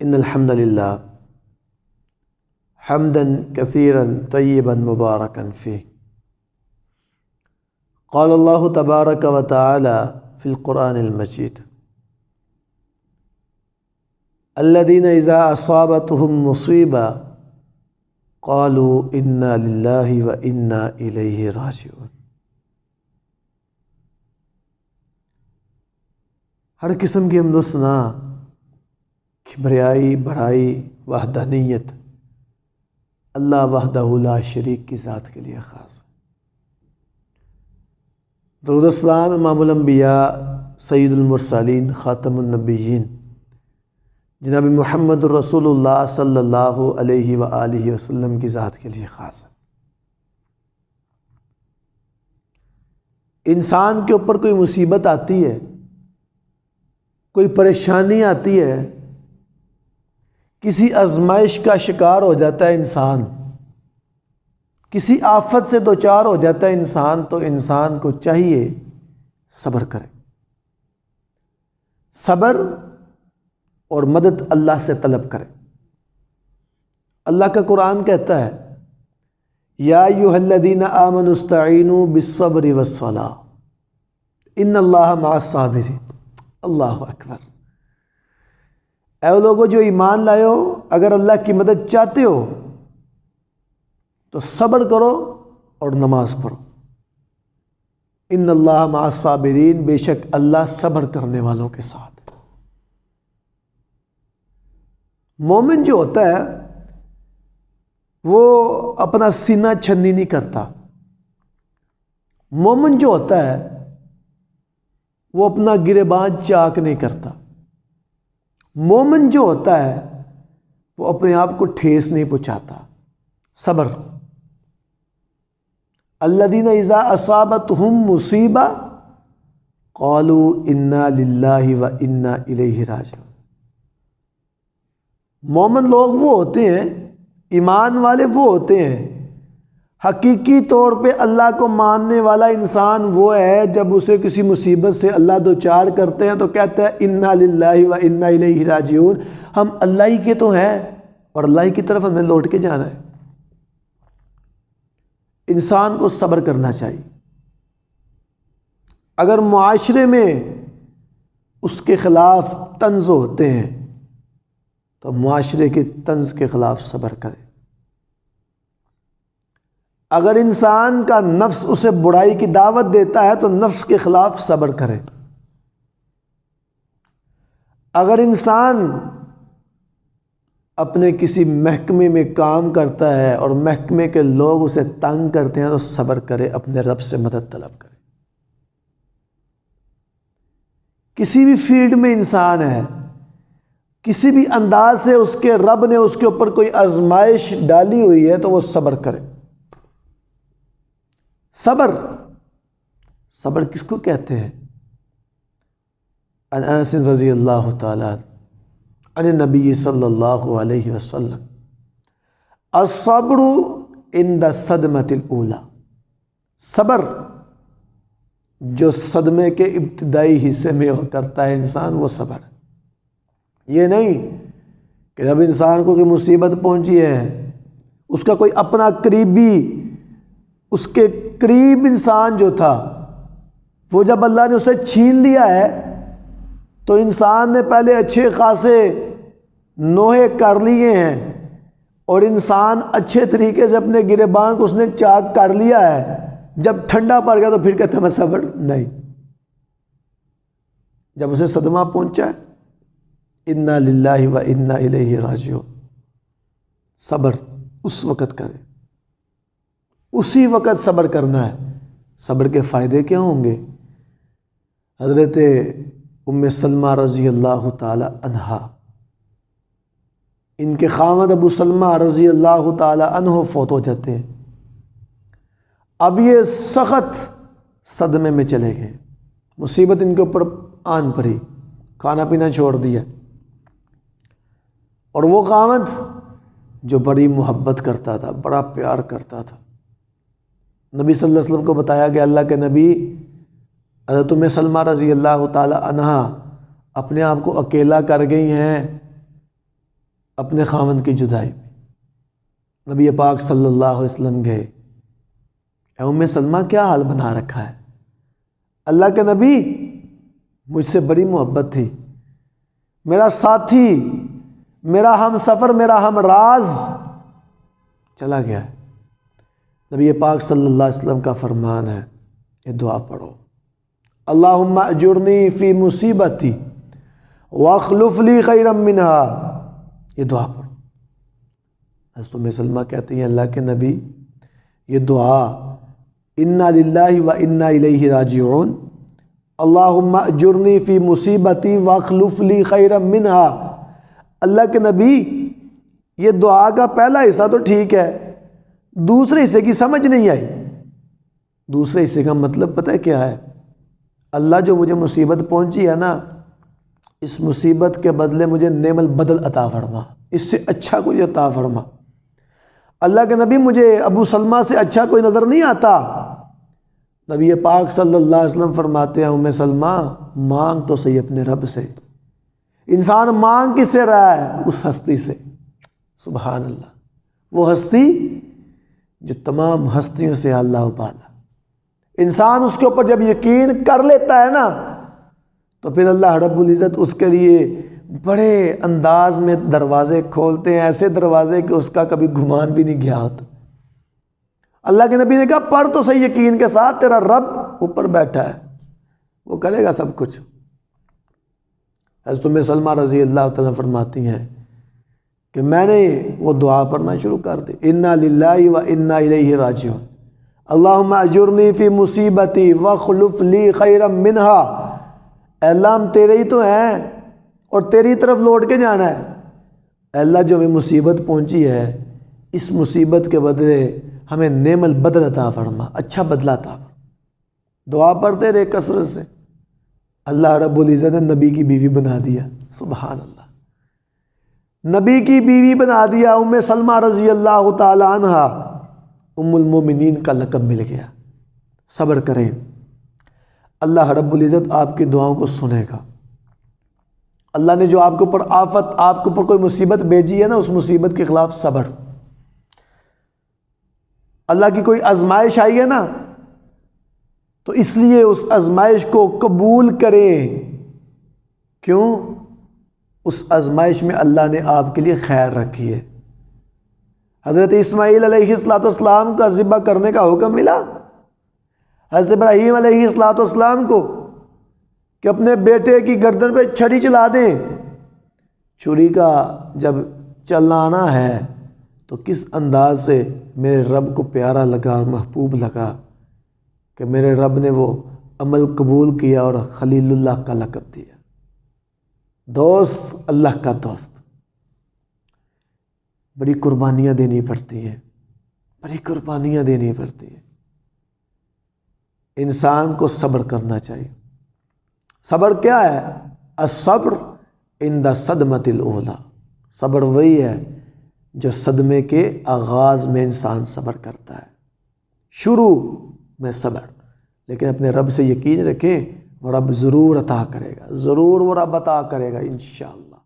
ان الحمد للہ حمدا کثیرا طیبا مبارکا فیہ قال اللہ تبارک و تعالی فی القرآن المجید الذین اذا اصابتهم مصیبہ قالوا انا للہ و انا الیہ راجعون۔ ہر قسم کی حمد و ثنا، کبریائی، بڑائی، وحدانیت اللہ وحدہ لا شریک کی ذات کے لیے خاص ہے۔ درود السلام امام الانبیاء سید المرسلین خاتم النبیین جناب محمد الرسول اللہ صلی اللہ علیہ وآلہ وسلم کی ذات کے لیے خاص ہے۔ انسان کے اوپر کوئی مصیبت آتی ہے، کوئی پریشانی آتی ہے، کسی آزمائش کا شکار ہو جاتا ہے انسان، کسی آفت سے دوچار ہو جاتا ہے انسان، تو انسان کو چاہیے صبر کرے۔ صبر اور مدد اللہ سے طلب کرے۔ اللہ کا قرآن کہتا ہے یا ایھا الذین آمنوا استعینوا بالصبر والصلاۃ ان اللہ مع الصابرین۔ اللہ اکبر۔ اے لوگوں جو ایمان لائے ہو، اگر اللہ کی مدد چاہتے ہو تو صبر کرو اور نماز پڑھو۔ ان اللہ مع الصابرین، بے شک اللہ صبر کرنے والوں کے ساتھ۔ مومن جو ہوتا ہے وہ اپنا سینہ چھنی نہیں کرتا۔ مومن جو ہوتا ہے وہ اپنا گریبان چاک نہیں کرتا۔ مومن جو ہوتا ہے وہ اپنے آپ کو ٹھیس نہیں پہنچاتا۔ صبر۔ الذین اذا اصابتهم مصیبہ قالوا انا للہ و انا الیہ راجعون۔ مومن لوگ وہ ہوتے ہیں، ایمان والے وہ ہوتے ہیں، حقیقی طور پہ اللہ کو ماننے والا انسان وہ ہے جب اسے کسی مصیبت سے اللہ دوچار کرتے ہیں تو کہتا ہے انا للہ و انا الیہ راجعون، ہم اللہ ہی کے تو ہیں اور اللہ ہی کی طرف ہمیں لوٹ کے جانا ہے۔ انسان کو صبر کرنا چاہیے۔ اگر معاشرے میں اس کے خلاف طنز ہوتے ہیں تو معاشرے کے طنز کے خلاف صبر کرے۔ اگر انسان کا نفس اسے برائی کی دعوت دیتا ہے تو نفس کے خلاف صبر کرے۔ اگر انسان اپنے کسی محکمے میں کام کرتا ہے اور محکمے کے لوگ اسے تنگ کرتے ہیں تو صبر کرے، اپنے رب سے مدد طلب کرے۔ کسی بھی فیلڈ میں انسان ہے، کسی بھی انداز سے اس کے رب نے اس کے اوپر کوئی آزمائش ڈالی ہوئی ہے تو وہ صبر کرے۔ صبر کس کو کہتے ہیں؟ عن انس رضی اللہ تعالی عن النبی صلی اللہ علیہ وسلم الصبر عند الصدمۃ الاولی۔ صبر جو صدمے کے ابتدائی حصے میں کرتا ہے انسان، وہ صبر ہے۔ یہ نہیں کہ جب انسان کو کوئی مصیبت پہنچی ہے، اس کا کوئی اپنا قریبی، اس کے قریب انسان جو تھا وہ جب اللہ نے اسے چھین لیا ہے تو انسان نے پہلے اچھے خاصے نوحے کر لیے ہیں اور انسان اچھے طریقے سے اپنے گریبان کو اس نے چاک کر لیا ہے، جب ٹھنڈا پڑ گیا تو پھر کہتے ہیں میں صبر نہیں۔ جب اسے صدمہ پہنچا ہے انا للہ و انا الیہ راجعون، صبر اس وقت کرے، اسی وقت صبر کرنا ہے۔ صبر کے فائدے کیا ہوں گے؟ حضرت ام سلمہ رضی اللہ تعالی عنہا، ان کے خاوند ابو سلمہ رضی اللہ تعالی عنہ فوت ہو جاتے ہیں۔ اب یہ سخت صدمے میں چلے گئے، مصیبت ان کے اوپر آن پڑی، کھانا پینا چھوڑ دیا، اور وہ خاوند جو بڑی محبت کرتا تھا، بڑا پیار کرتا تھا، نبی صلی اللہ علیہ وسلم کو بتایا کہ اللہ کے نبی حضرت ام سلمہ رضی اللہ تعالی عنہا اپنے آپ کو اکیلا کر گئی ہیں، اپنے خاوند کی جدائی میں نبی پاک صلی اللہ علیہ وسلم گئے، اے ام سلمہ کیا حال بنا رکھا ہے؟ اللہ کے نبی مجھ سے بڑی محبت تھی، میرا ساتھی، میرا ہم سفر، میرا ہم راز چلا گیا ہے۔ نبی پاک صلی اللہ علیہ وسلم کا فرمان ہے، یہ دعا پڑھو، اللہم اجرنی فی مصیبتی واخلف لی خیرا منہا، یہ دعا پڑھو۔ حضرت ام سلمہ کہتی ہیں اللہ کے نبی یہ دعا انا للہ و انا الیہ راجعون، اللہم اجرنی فی مصیبتی واخلف لی خیرا منہا، اللہ کے نبی یہ دعا کا پہلا حصہ تو ٹھیک ہے، دوسرے حصے کی سمجھ نہیں آئی۔ دوسرے حصے کا مطلب پتہ ہے کیا ہے؟ اللہ جو مجھے مصیبت پہنچی ہے نا، اس مصیبت کے بدلے مجھے نعم البدل عطا فرما، اس سے اچھا کوئی عطا فرما۔ اللہ کے نبی مجھے ابو سلمہ سے اچھا کوئی نظر نہیں آتا۔ نبی پاک صلی اللہ علیہ وسلم فرماتے ہیں ام سلمہ مانگ تو صحیح اپنے رب سے، انسان مانگ کس سے رہا ہے؟ اس ہستی سے۔ سبحان اللہ، وہ ہستی جو تمام ہستیوں سے اللہ بالا، انسان اس کے اوپر جب یقین کر لیتا ہے نا تو پھر اللہ رب العزت اس کے لیے بڑے انداز میں دروازے کھولتے ہیں، ایسے دروازے کہ اس کا کبھی گمان بھی نہیں گیا ہوتا۔ اللہ کے نبی نے کہا پڑھ تو صحیح یقین کے ساتھ، تیرا رب اوپر بیٹھا ہے، وہ کرے گا سب کچھ۔ حضرت ام سلمہ رضی اللہ تعالیٰ فرماتی ہیں کہ میں نے وہ دعا پڑھنا شروع کر دی، انا للہ و انا الیہ راجعون، اللہم اجرنی فی مصیبتی واخلف لی خیرا منہا، اے اللہ ہم تیرے ہی تو ہیں اور تیری طرف لوٹ کے جانا ہے، اے اللہ جو ہمیں مصیبت پہنچی ہے اس مصیبت کے بدلے ہمیں نعم البدل عطا فرما، اچھا بدلہ عطا فرما۔ دعا پڑھتے رہے کثرت سے، اللہ رب العزت نے نبی کی بیوی بنا دیا۔ سبحان اللہ، نبی کی بیوی بنا دیا۔ ام سلمہ رضی اللہ تعالی عنہ ام المومنین کا لقب مل گیا۔ صبر کریں، اللہ رب العزت آپ کی دعاؤں کو سنے گا۔ اللہ نے جو آپ کے اوپر آفت، آپ کے اوپر کوئی مصیبت بھیجی ہے نا، اس مصیبت کے خلاف صبر۔ اللہ کی کوئی آزمائش آئی ہے نا تو اس لیے اس آزمائش کو قبول کریں۔ کیوں؟ اس آزمائش میں اللہ نے آپ کے لیے خیر رکھی ہے۔ حضرت اسماعیل علیہ السلام کا ذبح کرنے کا حکم ملا، حضرت ابراہیم علیہ السلام کو کہ اپنے بیٹے کی گردن پہ چھری چلا دیں۔ چھری کا جب چلانا ہے تو کس انداز سے میرے رب کو پیارا لگا اور محبوب لگا کہ میرے رب نے وہ عمل قبول کیا اور خلیل اللہ کا لقب دیا، دوست، اللہ کا دوست۔ بڑی قربانیاں دینی پڑتی ہیں، بڑی قربانیاں دینی پڑتی ہیں۔ انسان کو صبر کرنا چاہیے۔ صبر کیا ہے؟ الصبر عند صدمۃ الاولیٰ، صبر وہی ہے جو صدمے کے آغاز میں انسان صبر کرتا ہے، شروع میں صبر۔ لیکن اپنے رب سے یقین رکھیں، وہ رب ضرور عطا کرے گا، ضرور وہ رب عطا کرے گا انشاءاللہ۔